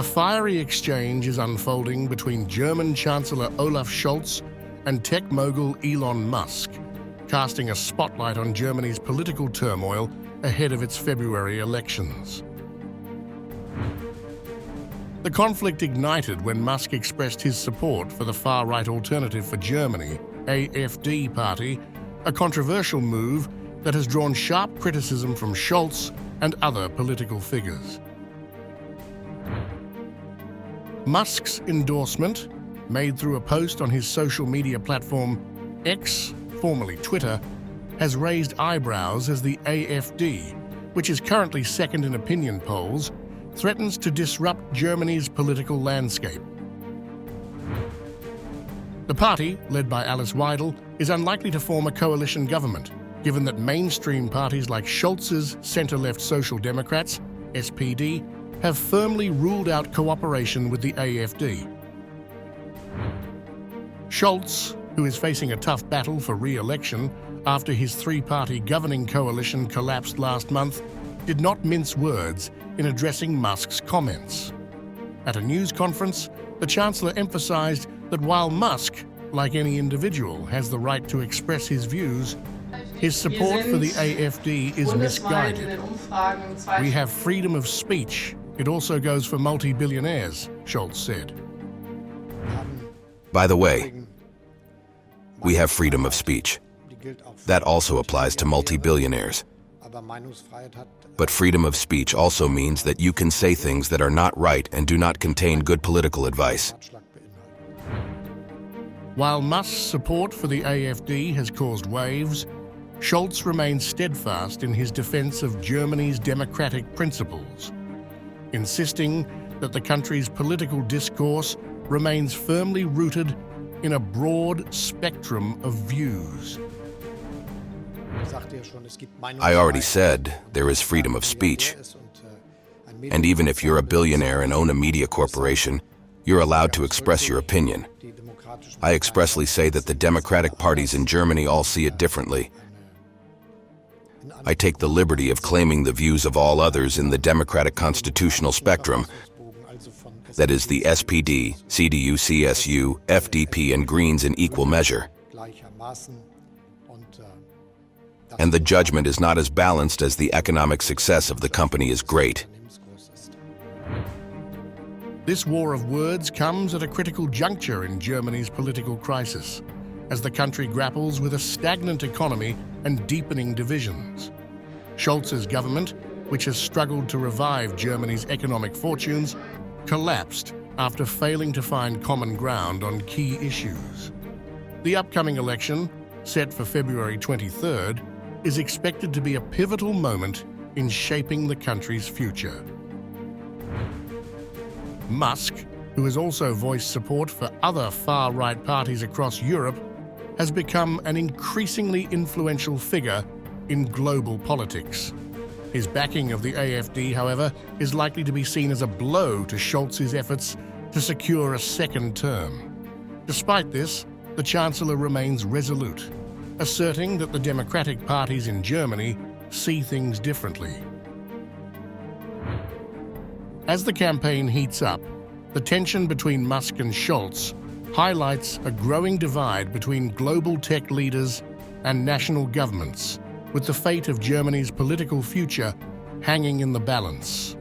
A fiery exchange is unfolding between German Chancellor Olaf Scholz and tech mogul Elon Musk, casting a spotlight on Germany's political turmoil ahead of its February elections. The conflict ignited when Musk expressed his support for the far-right Alternative for Germany, AfD party, a controversial move that has drawn sharp criticism from Scholz and other political figures. Musk's endorsement, made through a post on his social media platform X, formerly Twitter, has raised eyebrows as the AfD, which is currently second in opinion polls, threatens to disrupt Germany's political landscape. The party, led by Alice Weidel, is unlikely to form a coalition government, given that mainstream parties like Scholz's centre-left Social Democrats, SPD, have firmly ruled out cooperation with the AfD. Scholz, who is facing a tough battle for re-election after his three-party governing coalition collapsed last month, did not mince words in addressing Musk's comments. At a news conference, the Chancellor emphasized that while Musk, like any individual, has the right to express his views, his support for the AfD is misguided. We have freedom of speech. It also goes for multi-billionaires, Scholz said. By the way, we have freedom of speech. That also applies to multi-billionaires. But freedom of speech also means that you can say things that are not right and do not contain good political advice. While Musk's support for the AfD has caused waves, Scholz remains steadfast in his defense of Germany's democratic principles, insisting that the country's political discourse remains firmly rooted in a broad spectrum of views. I already said there is freedom of speech. And even if you're a billionaire and own a media corporation, you're allowed to express your opinion. I expressly say that the democratic parties in Germany all see it differently. I take the liberty of claiming the views of all others in the democratic constitutional spectrum, that is the SPD, CDU, CSU, FDP, and Greens in equal measure. And the judgment is not as balanced as the economic success of the company is great. This war of words comes at a critical juncture in Germany's political crisis, as the country grapples with a stagnant economy and deepening divisions. Scholz's government, which has struggled to revive Germany's economic fortunes, collapsed after failing to find common ground on key issues. The upcoming election, set for February 23rd, is expected to be a pivotal moment in shaping the country's future. Musk, who has also voiced support for other far-right parties across Europe, has become an increasingly influential figure in global politics. His backing of the AfD, however, is likely to be seen as a blow to Scholz's efforts to secure a second term. Despite this, the Chancellor remains resolute, asserting that the democratic parties in Germany see things differently. As the campaign heats up, the tension between Musk and Scholz highlights a growing divide between global tech leaders and national governments, with the fate of Germany's political future hanging in the balance.